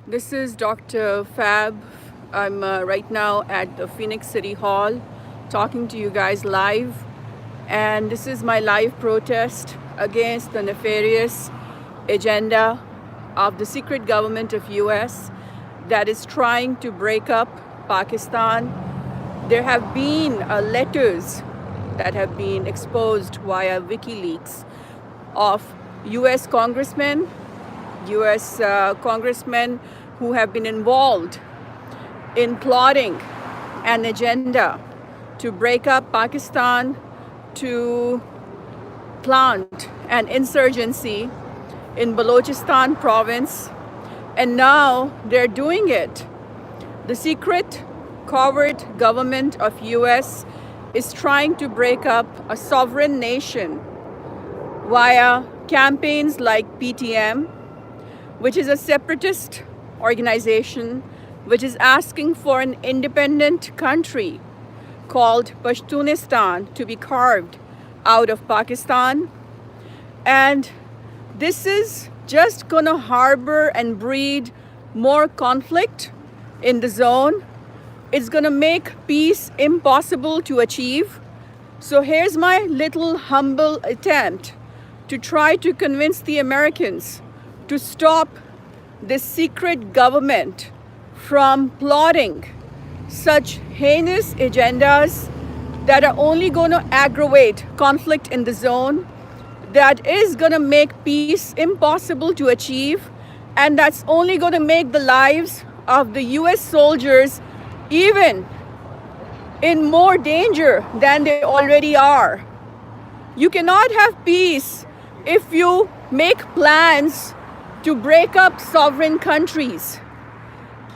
This is Dr. Fab. I'm right now at the Phoenix City Hall talking to you guys live. And this is my live protest against the nefarious agenda of the secret government of US that is trying to break up Pakistan. There have been letters that have been exposed via WikiLeaks of US congressmen, US congressmen who have been involved in plotting an agenda to break up Pakistan, to plant an insurgency in Balochistan province, and now they're doing it. The secret covert government of US is trying to break up a sovereign nation via campaigns like PTM, which is a separatist organization which is asking for an independent country called Pashtunistan to be carved out of Pakistan. And this is just gonna harbor and breed more conflict in the zone. It's gonna make peace impossible to achieve. So here's my little humble attempt to try to convince the Americans to stop this secret government from plotting such heinous agendas that are only going to aggravate conflict in the zone, that is going to make peace impossible to achieve, and that's only going to make the lives of the US soldiers even in more danger than they already are. You cannot have peace if you make plans to break up sovereign countries.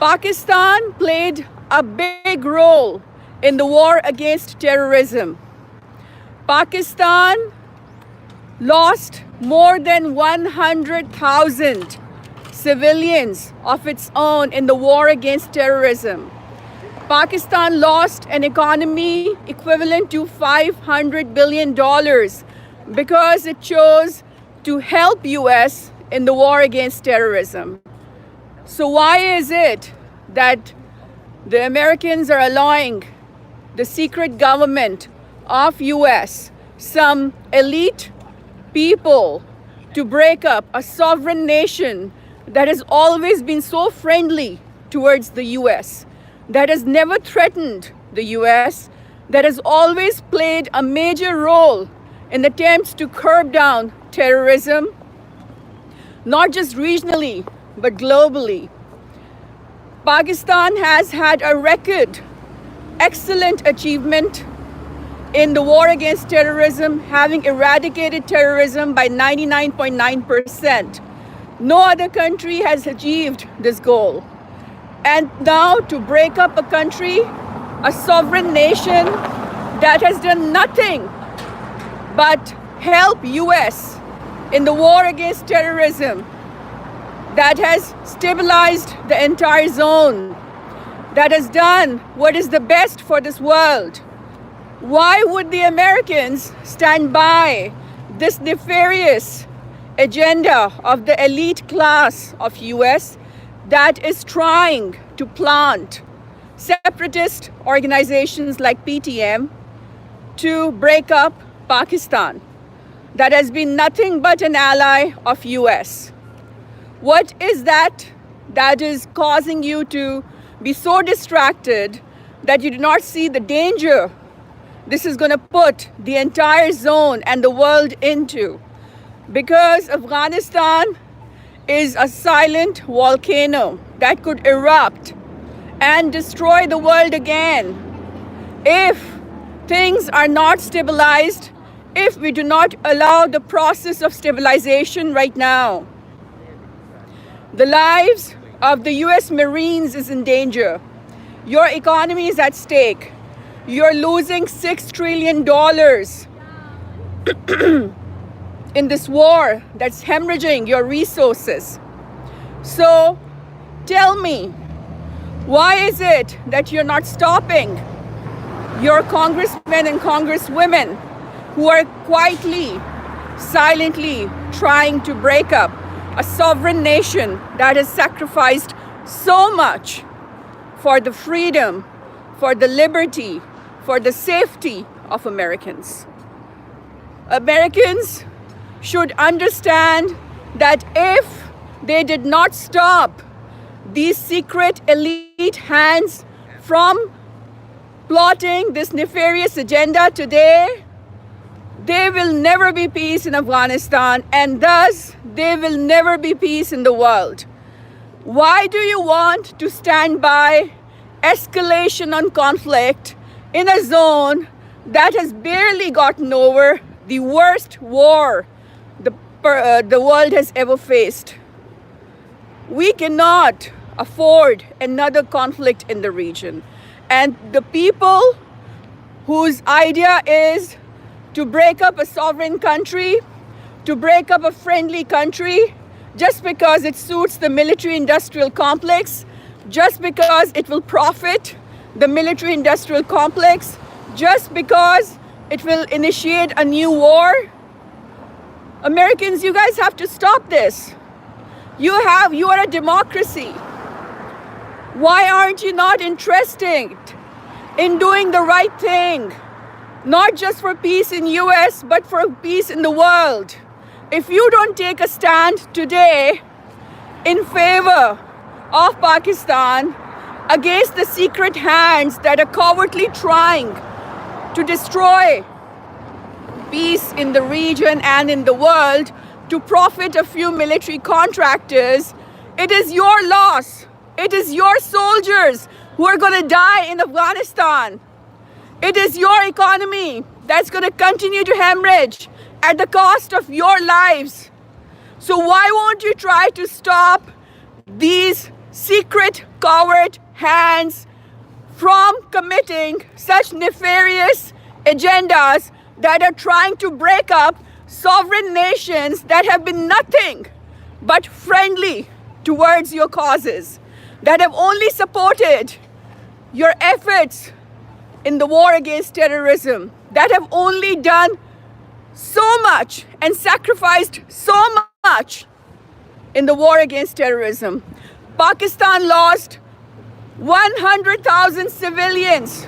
Pakistan played a big role in the war against terrorism. Pakistan lost more than 100,000 civilians of its own in the war against terrorism. Pakistan lost an economy equivalent to $500 billion because it chose to help US in the war against terrorism. So why is it that the Americans are allowing the secret government of US, some elite people, to break up a sovereign nation that has always been so friendly towards the US, that has never threatened the US, that has always played a major role in attempts to curb down terrorism, not just regionally, but globally? Pakistan has had a record, excellent achievement in the war against terrorism, having eradicated terrorism by 99.9%. No other country has achieved this goal. And now to break up a country, a sovereign nation that has done nothing but help US in the war against terrorism, that has stabilized the entire zone, that has done what is the best for this world. Why would the Americans stand by this nefarious agenda of the elite class of US that is trying to plant separatist organizations like PTM to break up Pakistan, that has been nothing but an ally of US? What is that is causing you to be so distracted that you do not see the danger this is going to put the entire zone and the world into? Because Afghanistan is a silent volcano that could erupt and destroy the world again if things are not stabilized, if we do not allow the process of stabilization right now. The lives of the US Marines is in danger. Your economy is at stake. You're losing $6 trillion in this war that's hemorrhaging your resources. So tell me, why is it that you're not stopping your congressmen and congresswomen who are quietly, silently trying to break up a sovereign nation that has sacrificed so much for the freedom, for the liberty, for the safety of Americans. Americans should understand that if they did not stop these secret elite hands from plotting this nefarious agenda today, there will never be peace in Afghanistan, and thus there will never be peace in the world. Why do you want to stand by escalation on conflict in a zone that has barely gotten over the worst war the world has ever faced? We cannot afford another conflict in the region. And the people whose idea is to break up a sovereign country, to break up a friendly country, just because it suits the military-industrial complex, just because it will profit the military-industrial complex, just because it will initiate a new war. Americans, you guys have to stop this. You are a democracy. Why aren't you not interested in doing the right thing? Not just for peace in US, but for peace in the world. If you don't take a stand today in favor of Pakistan against the secret hands that are covertly trying to destroy peace in the region and in the world to profit a few military contractors, it is your loss. It is your soldiers who are going to die in Afghanistan. It is your economy that's going to continue to hemorrhage at the cost of your lives. So why won't you try to stop these secret coward hands from committing such nefarious agendas that are trying to break up sovereign nations that have been nothing but friendly towards your causes, that have only supported your efforts in the war against terrorism, that have only done so much and sacrificed so much in the war against terrorism. Pakistan lost 100,000 civilians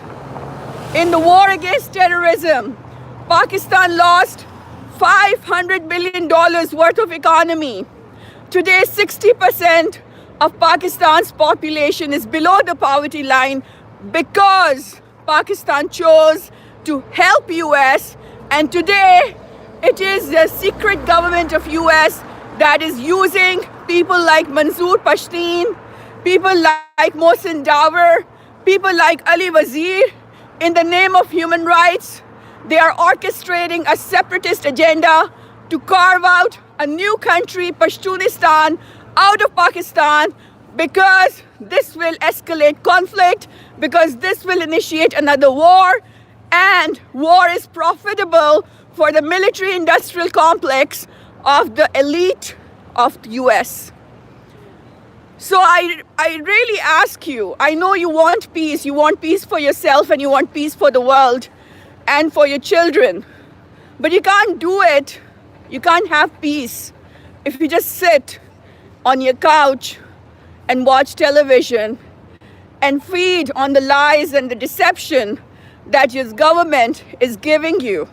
in the war against terrorism. Pakistan lost $500 billion worth of economy. Today, 60% of Pakistan's population is below the poverty line because Pakistan chose to help US, and today it is the secret government of US that is using people like Mansoor Pashtun, people like Mohsin Davar, people like Ali Wazir in the name of human rights. They are orchestrating a separatist agenda to carve out a new country, Pashtunistan, out of Pakistan, because this will escalate conflict, because this will initiate another war, and war is profitable for the military-industrial complex of the elite of the US. So I really ask you, I know you want peace for yourself and you want peace for the world and for your children, but you can't do it, you can't have peace if you just sit on your couch and watch television and feed on the lies and the deception that your government is giving you.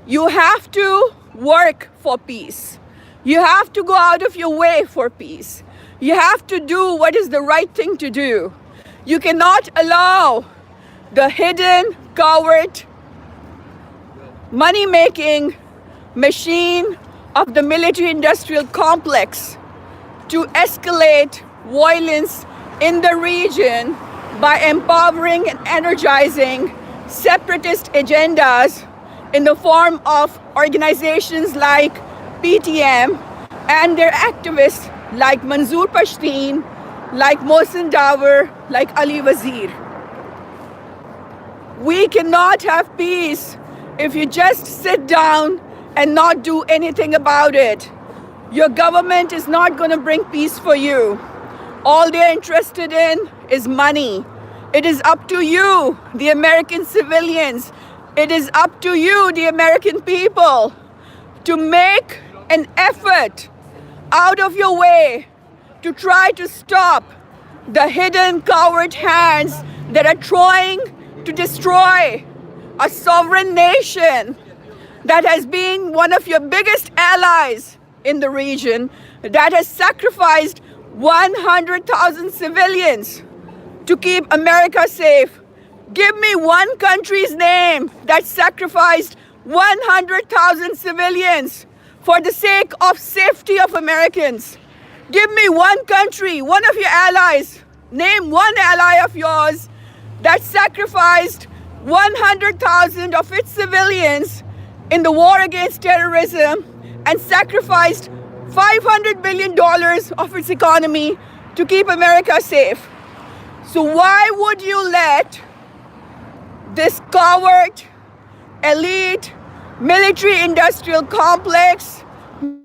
You have to work for peace. You have to go out of your way for peace. You have to do what is the right thing to do. You cannot allow the hidden, coward, money-making machine of the military-industrial complex to escalate violence in the region by empowering and energizing separatist agendas in the form of organizations like PTM and their activists like Mansoor Pashtun, like Mohsin Davar, like Ali Wazir. We cannot have peace if you just sit down and not do anything about it. Your government is not going to bring peace for you. All they're interested in is money. It is up to you, the American civilians. It is up to you, the American people, to make an effort out of your way to try to stop the hidden coward hands that are trying to destroy a sovereign nation that has been one of your biggest allies in the region, that has sacrificed 100,000 civilians to keep America safe. Give me one country's name that sacrificed 100,000 civilians for the sake of safety of Americans. Give me one country, one of your allies, name one ally of yours that sacrificed 100,000 of its civilians in the war against terrorism and sacrificed $500 billion of its economy to keep America safe. So why would you let this coward, elite, military-industrial complex,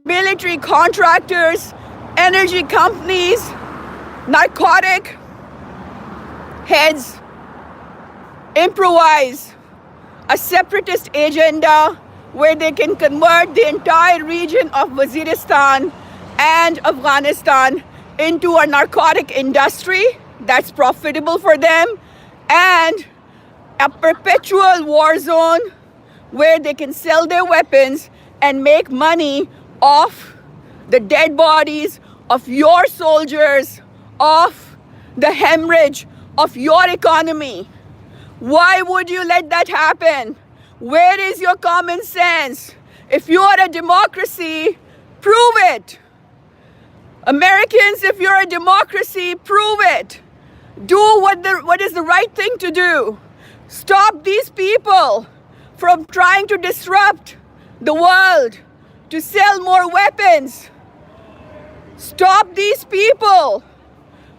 military contractors, energy companies, narcotic heads improvise a separatist agenda where they can convert the entire region of Waziristan and Afghanistan into a narcotic industry that's profitable for them, and a perpetual war zone where they can sell their weapons and make money off the dead bodies of your soldiers, off the hemorrhage of your economy. Why would you let that happen? Where is your common sense? If you are a democracy, prove it. Americans, if you're a democracy, prove it. Do what is the right thing to do. Stop these people from trying to disrupt the world, to sell more weapons. Stop these people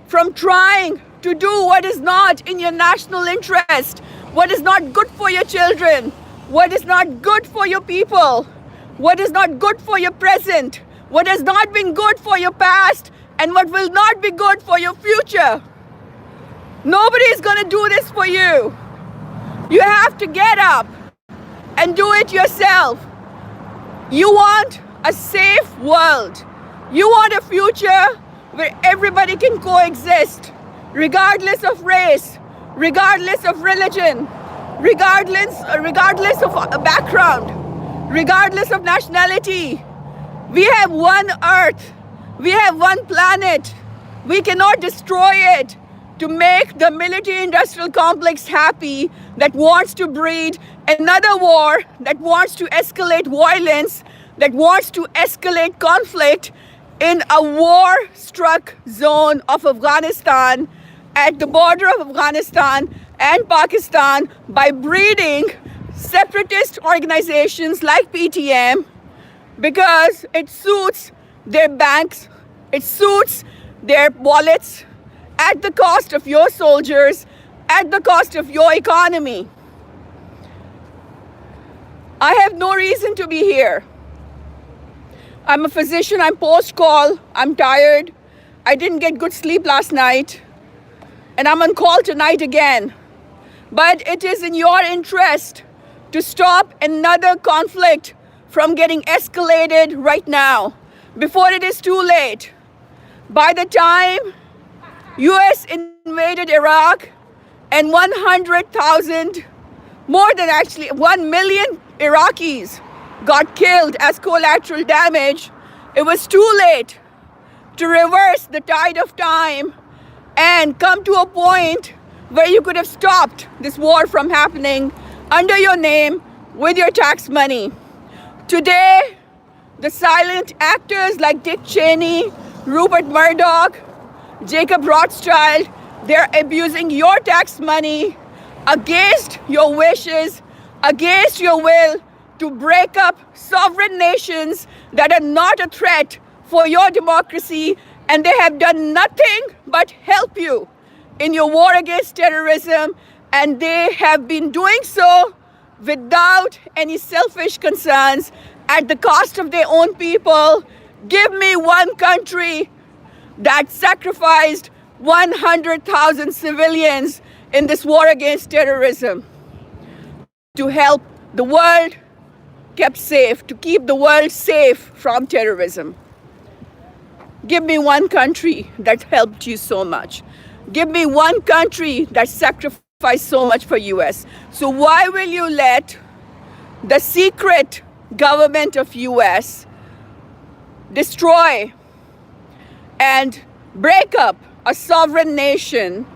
from trying to do what is not in your national interest, what is not good for your children, what is not good for your people, what is not good for your present, what has not been good for your past, and what will not be good for your future. Nobody is going to do this for you. You have to get up and do it yourself. You want a safe world. You want a future where everybody can coexist, regardless of race, regardless of religion, regardless of a background, regardless of nationality. We have one earth. We have one planet. We cannot destroy it to make the military-industrial complex happy that wants to breed another war, that wants to escalate violence, that wants to escalate conflict in a war-struck zone of Afghanistan, at the border of Afghanistan and Pakistan, by breeding separatist organizations like PTM, because it suits their banks, it suits their wallets, at the cost of your soldiers, at the cost of your economy. I have no reason to be here. I'm a physician, I'm post-call, I'm tired, I didn't get good sleep last night, and I'm on call tonight again. But it is in your interest to stop another conflict from getting escalated right now, before it is too late. By the time US invaded Iraq and 100,000, more than actually 1 million Iraqis got killed as collateral damage, it was too late to reverse the tide of time and come to a point where you could have stopped this war from happening under your name with your tax money. Today, the silent actors like Dick Cheney, Rupert Murdoch, Jacob Rothschild, they're abusing your tax money against your wishes, against your will, to break up sovereign nations that are not a threat for your democracy, and they have done nothing but help you in your war against terrorism, and they have been doing so without any selfish concerns, at the cost of their own people. Give me one country that sacrificed 100,000 civilians in this war against terrorism to help the world kept safe, to keep the world safe from terrorism. Give me one country that helped you so much. Give me one country that sacrificed so much for US. So why will you let the secret government of US destroy and break up a sovereign nation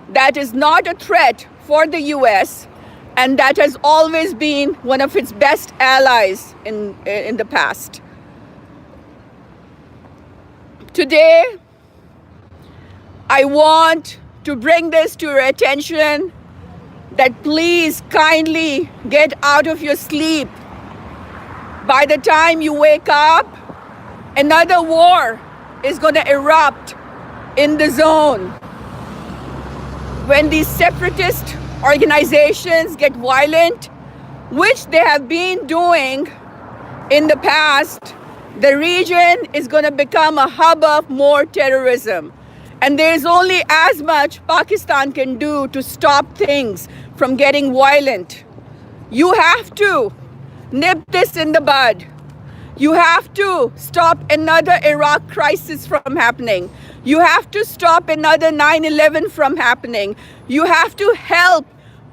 that is not a threat for the US and that has always been one of its best allies in the past? Today, I want to bring this to your attention that please kindly get out of your sleep. By the time you wake up, another war is going to erupt in the zone. When these separatist organizations get violent, which they have been doing in the past, the region is going to become a hub of more terrorism. And there is only as much Pakistan can do to stop things from getting violent. You have to nip this in the bud. You have to stop another Iraq crisis from happening. You have to stop another 9/11 from happening. You have to help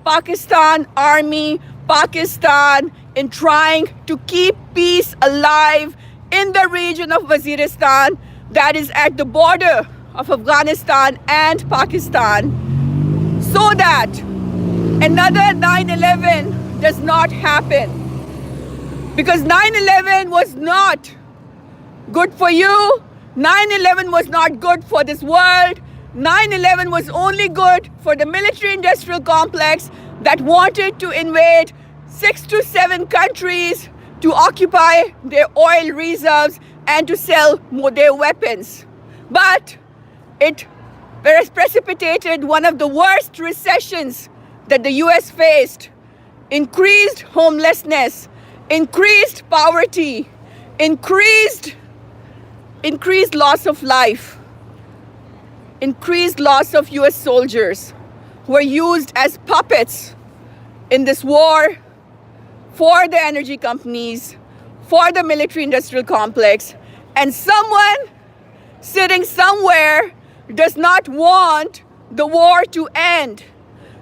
Pakistan Army, Pakistan in trying to keep peace alive in the region of Waziristan that is at the border of Afghanistan and Pakistan, so that another 9/11 does not happen. Because 9/11 was not good for you. 9/11 was not good for this world. 9/11 was only good for the military-industrial complex that wanted to invade 6 to 7 countries to occupy their oil reserves and to sell more their weapons. But it precipitated one of the worst recessions that the US faced. Increased homelessness, increased poverty, increased loss of life, increased loss of US soldiers who were used as puppets in this war for the energy companies, for the military-industrial complex, and someone sitting somewhere does not want the war to end.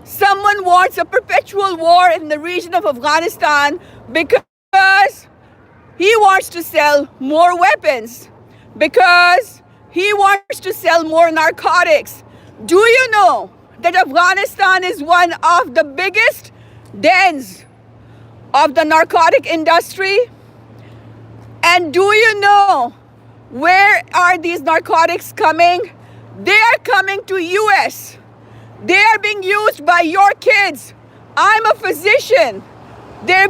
Someone wants a perpetual war in the region of Afghanistan because he wants to sell more weapons, because he wants to sell more narcotics. Do you know that Afghanistan is one of the biggest dens of the narcotic industry? And do you know where are these narcotics coming? They are coming to US. They are being used by your kids. I'm a physician. There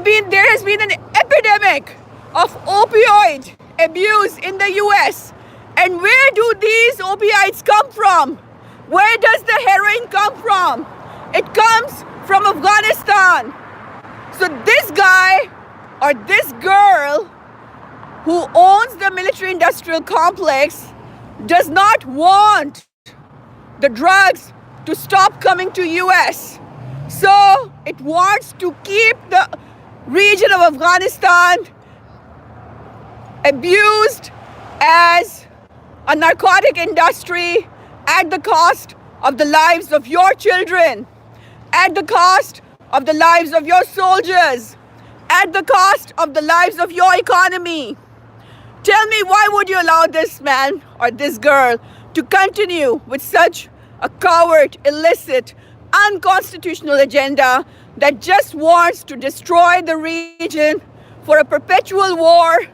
has been an epidemic of opioid abuse in the US. And where do these opioids come from? Where does the heroin come from? It comes from Afghanistan. So this guy or this girl who owns the military-industrial complex does not want the drugs to stop coming to US. So it wants to keep the region of Afghanistan abused as a narcotic industry at the cost of the lives of your children, at the cost of the lives of your soldiers, at the cost of the lives of your economy. Tell me, why would you allow this man or this girl to continue with such a coward, illicit, unconstitutional agenda that just wants to destroy the region for a perpetual war,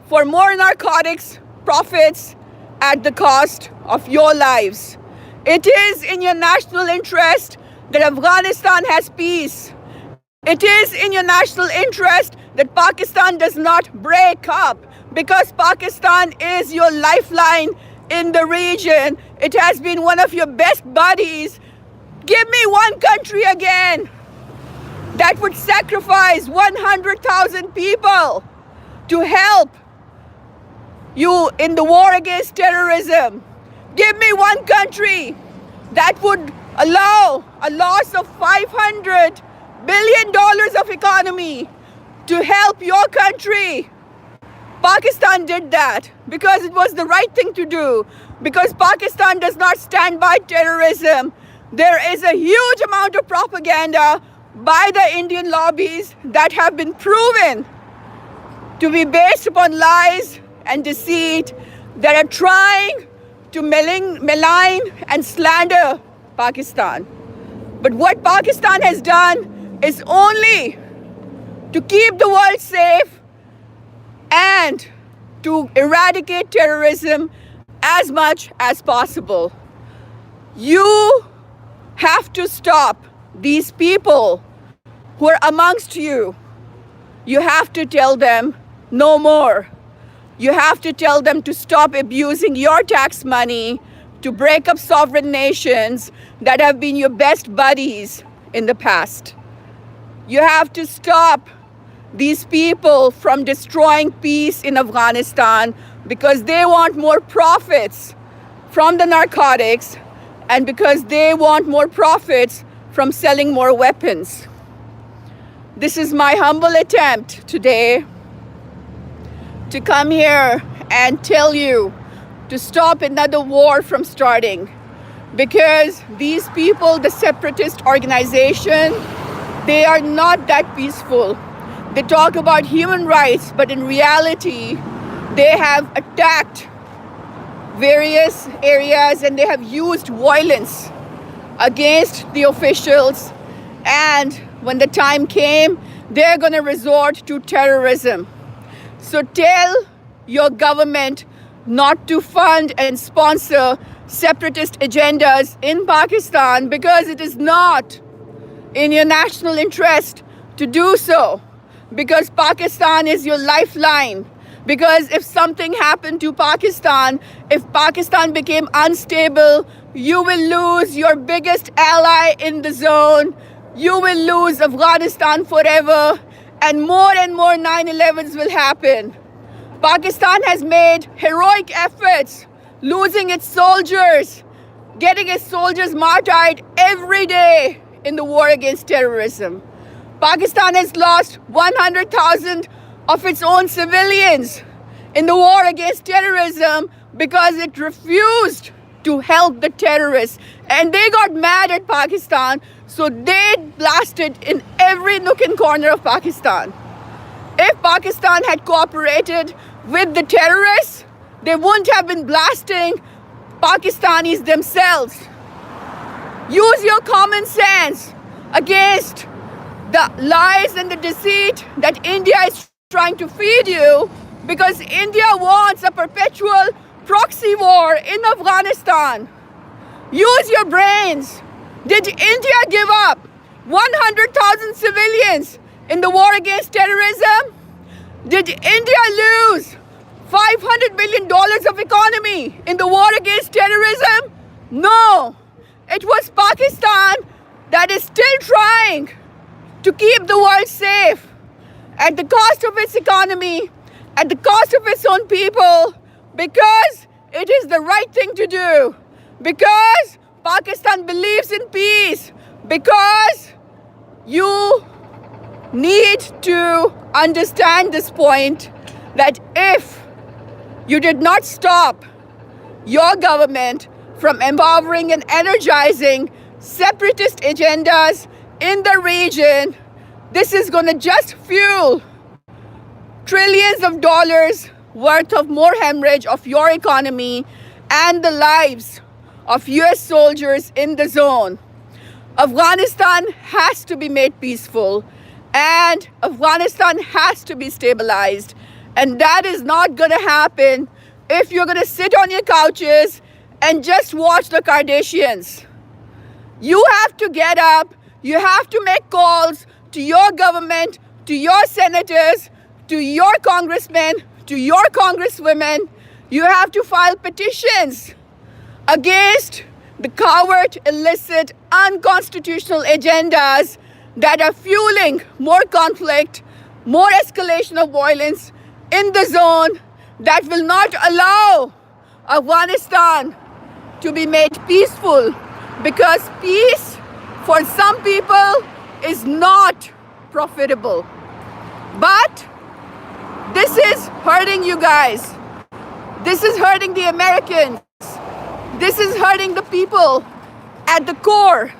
for more narcotics profits at the cost of your lives? It is in your national interest that Afghanistan has peace. It is in your national interest that Pakistan does not break up, because Pakistan is your lifeline in the region. It has been one of your best buddies. Give me one country again that would sacrifice 100,000 people to help you in the war against terrorism. Give me one country that would allow a loss of $500 billion of economy to help your country. Pakistan did that because it was the right thing to do, because Pakistan does not stand by terrorism. There is a huge amount of propaganda by the Indian lobbies that have been proven to be based upon lies and deceit that are trying to malign and slander Pakistan. But what Pakistan has done is only to keep the world safe and to eradicate terrorism as much as possible. You have to stop these people who are amongst you. You have to tell them no more. You have to tell them to stop abusing your tax money to break up sovereign nations that have been your best buddies in the past. You have to stop these people from destroying peace in Afghanistan because they want more profits from the narcotics and because they want more profits from selling more weapons. This is my humble attempt today to come here and tell you to stop another war from starting, because these people, the separatist organization, they are not that peaceful. They talk about human rights, but in reality, they have attacked various areas and they have used violence against the officials. And when the time came, they're going to resort to terrorism. So tell your government not to fund and sponsor separatist agendas in Pakistan, because it is not in your national interest to do so, because Pakistan is your lifeline. Because if something happened to Pakistan, if Pakistan became unstable, you will lose your biggest ally in the zone. You will lose Afghanistan forever, and more 9/11s will happen. Pakistan has made heroic efforts, losing its soldiers, getting its soldiers martyred every day in the war against terrorism. Pakistan has lost 100,000 of its own civilians in the war against terrorism because it refused to help the terrorists. And they got mad at Pakistan, so they blasted in every nook and corner of Pakistan. If Pakistan had cooperated with the terrorists, they wouldn't have been blasting Pakistanis themselves. Use your common sense against the lies and the deceit that India is trying to feed you, because India wants a perpetual proxy war in Afghanistan. Use your brains. Did India give up 100,000 civilians in the war against terrorism? Did India lose $500 billion of economy in the war against terrorism? No. It was Pakistan that is still trying to keep the world safe at the cost of its economy, at the cost of its own people, because it is the right thing to do, because Pakistan believes in peace, because you need to understand this point, that if you did not stop your government from empowering and energizing separatist agendas in the region, this is going to just fuel trillions of dollars worth of more hemorrhage of your economy and the lives of US soldiers in the zone. Afghanistan has to be made peaceful, and Afghanistan has to be stabilized. And that is not going to happen if you're going to sit on your couches and just watch the Kardashians. You have to get up. You have to make calls to your government, to your senators, to your congressmen, to your congresswomen. You have to file petitions against the coward, illicit, unconstitutional agendas that are fueling more conflict, more escalation of violence in the zone, that will not allow Afghanistan to be made peaceful, because peace for some people is not profitable. But This is hurting you guys. This is hurting the Americans. This is hurting the people at the core.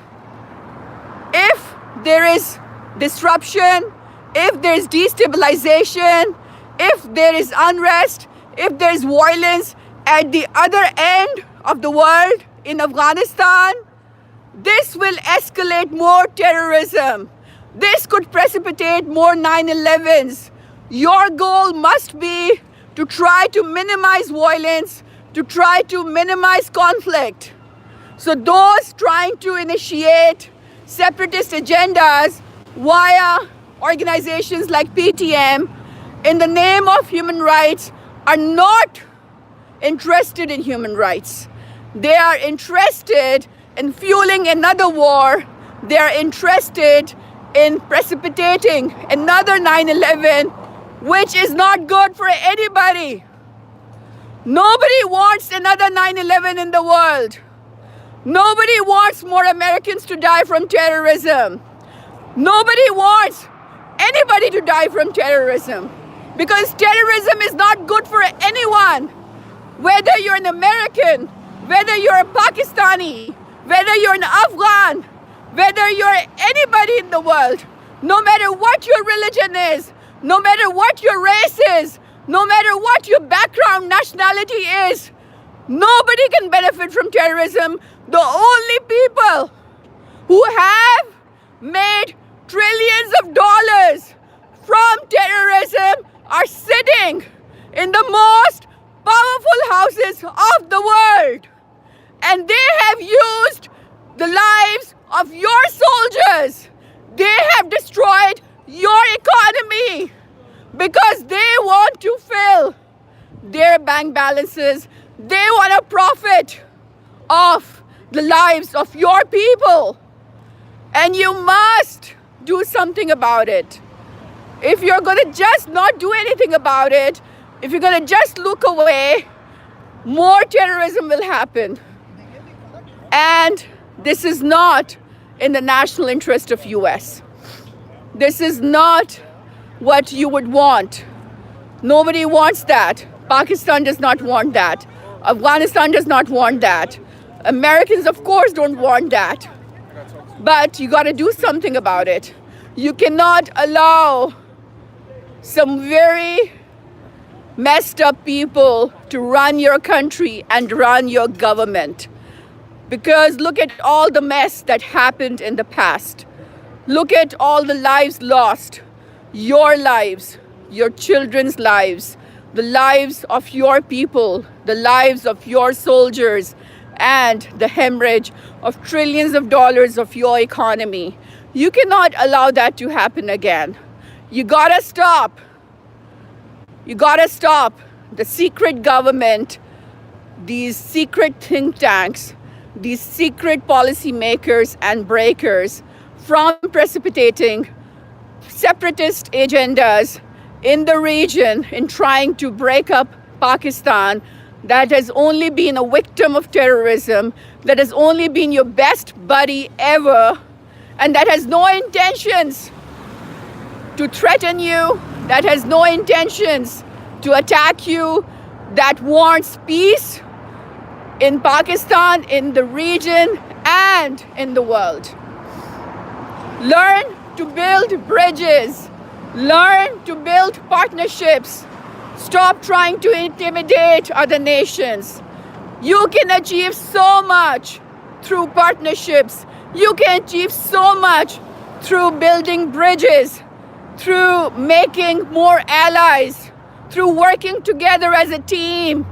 If there is disruption, if there is destabilization, if there is unrest, if there is violence at the other end of the world in Afghanistan, this will escalate more terrorism. This could precipitate more 9/11s. Your goal must be to try to minimize violence, to try to minimize conflict. So those trying to initiate separatist agendas via organizations like PTM in the name of human rights are not interested in human rights. They are interested in fueling another war. They are interested in precipitating another 9/11, which is not good for anybody. Nobody wants another 9/11 in the world. Nobody wants more Americans to die from terrorism. Nobody wants anybody to die from terrorism, because terrorism is not good for anyone. Whether you're an American, whether you're a Pakistani, whether you're an Afghan, whether you're anybody in the world, no matter what your religion is, no matter what your race is, no matter what your background, nationality is, nobody can benefit from terrorism. The only people who have made trillions of dollars from terrorism are sitting in the most powerful houses of the world. And they have used the lives of your soldiers. They have destroyed your economy because they want to fill their bank balances. They want to profit off the lives of your people. And you must do something about it. If you're going to just not do anything about it, if you're going to just look away, more terrorism will happen. And this is not in the national interest of US. This is not what you would want. Nobody wants that. Pakistan does not want that. Afghanistan does not want that. Americans, of course, don't want that. But you got to do something about it. You cannot allow some very messed up people to run your country and run your government. Because look at all the mess that happened in the past. Look at all the lives lost. Your lives, your children's lives, the lives of your people, the lives of your soldiers, and the hemorrhage of trillions of dollars of your economy. You cannot allow that to happen again. You gotta stop. You gotta stop the secret government, these secret think tanks, these secret policymakers and breakers from precipitating separatist agendas in the region in trying to break up Pakistan, that has only been a victim of terrorism, that has only been your best buddy ever, and that has no intentions to threaten you, that has no intentions to attack you, that wants peace in Pakistan, in the region, and in the world. Learn to build bridges. Learn to build partnerships. Stop trying to intimidate other nations. You can achieve so much through partnerships. You can achieve so much through building bridges, through making more allies, through working together as a team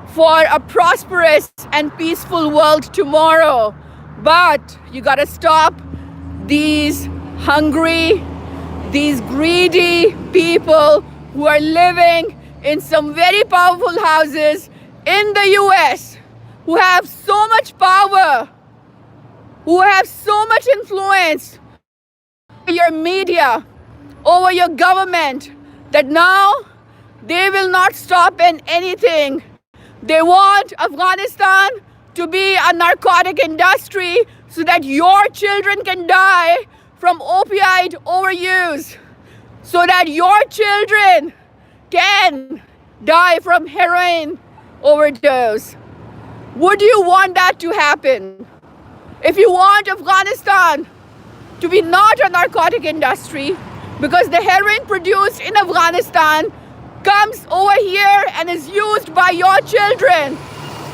for a prosperous and peaceful world tomorrow. But you gotta stop these hungry, these greedy people who are living in some very powerful houses in the US, who have so much power, who have so much influence over your media, over your government, that now they will not stop in anything. They want Afghanistan to be a narcotic industry so that your children can die from opioid overuse, so that your children can die from heroin overdose. Would you want that to happen? If you want Afghanistan to be not a narcotic industry, because the heroin produced in Afghanistan comes over here and is used by your children,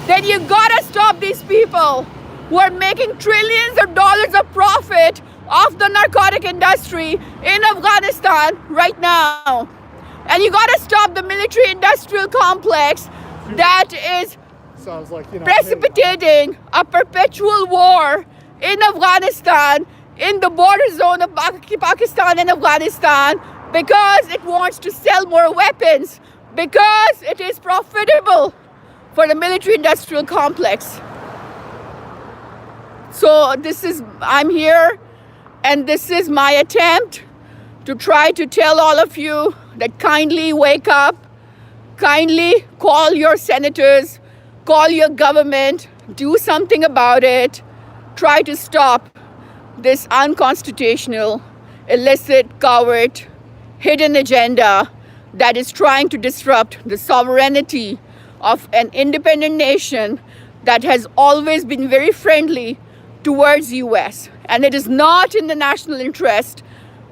then you gotta stop these people who are making trillions of dollars of profit off the narcotic industry in Afghanistan right now. And you gotta stop the military industrial complex that is precipitating a perpetual war in Afghanistan, in the border zone of Pakistan and Afghanistan, because it wants to sell more weapons, because it is profitable for the military industrial complex. So I'm here, and this is my attempt to try to tell all of you that kindly wake up, kindly call your senators, call your government, do something about it, try to stop this unconstitutional, illicit, covert, hidden agenda that is trying to disrupt the sovereignty of an independent nation that has always been very friendly towards US. And it is not in the national interest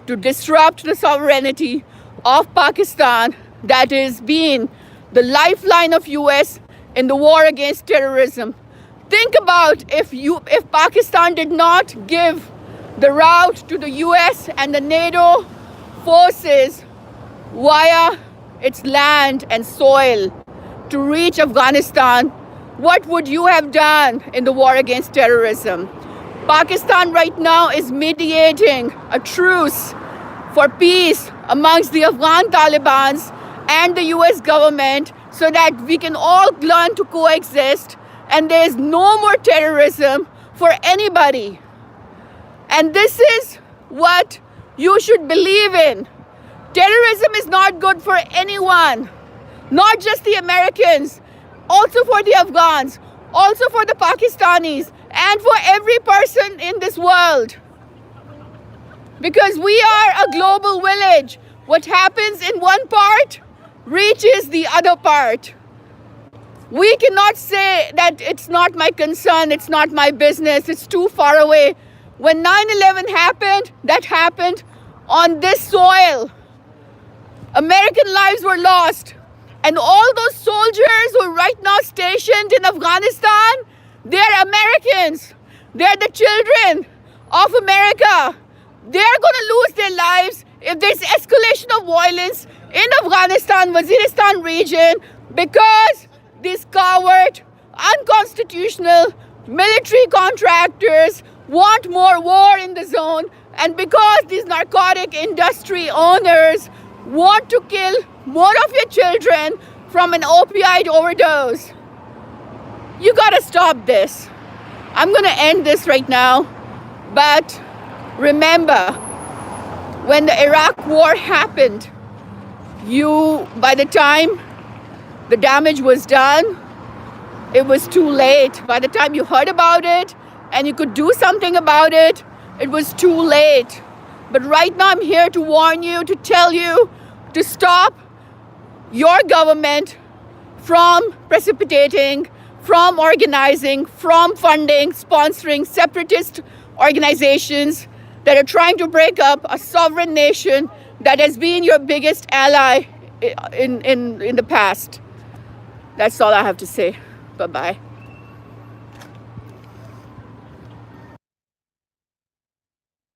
to disrupt the sovereignty of Pakistan that is being the lifeline of US in the war against terrorism. Think about if Pakistan did not give the route to the US and the NATO forces via its land and soil to reach Afghanistan, what would you have done in the war against terrorism? Pakistan right now is mediating a truce for peace amongst the Afghan Talibans and the US government so that we can all learn to coexist and there is no more terrorism for anybody. And this is what you should believe in. Terrorism is not good for anyone, not just the Americans, also for the Afghans, also for the Pakistanis, and for every person in this world. Because we are a global village. What happens in one part reaches the other part. We cannot say that it's not my concern, it's not my business, it's too far away. When 9/11 happened, that happened on this soil. American lives were lost. And all those soldiers who are right now stationed in Afghanistan, they're Americans. They're the children of America. They're going to lose their lives if there's escalation of violence in Afghanistan, Waziristan region, because these coward, unconstitutional military contractors want more war in the zone, and because these narcotic industry owners want to kill more of your children from an opioid overdose. You gotta stop this. I'm gonna end this right now, but remember, when the Iraq war happened, by the time the damage was done, it was too late. By the time you heard about it and you could do something about it, it was too late. But right now I'm here to warn you, to tell you to stop your government from precipitating, from organizing, from funding, sponsoring separatist organizations that are trying to break up a sovereign nation that has been your biggest ally in the past. That's all I have to say. Bye-bye.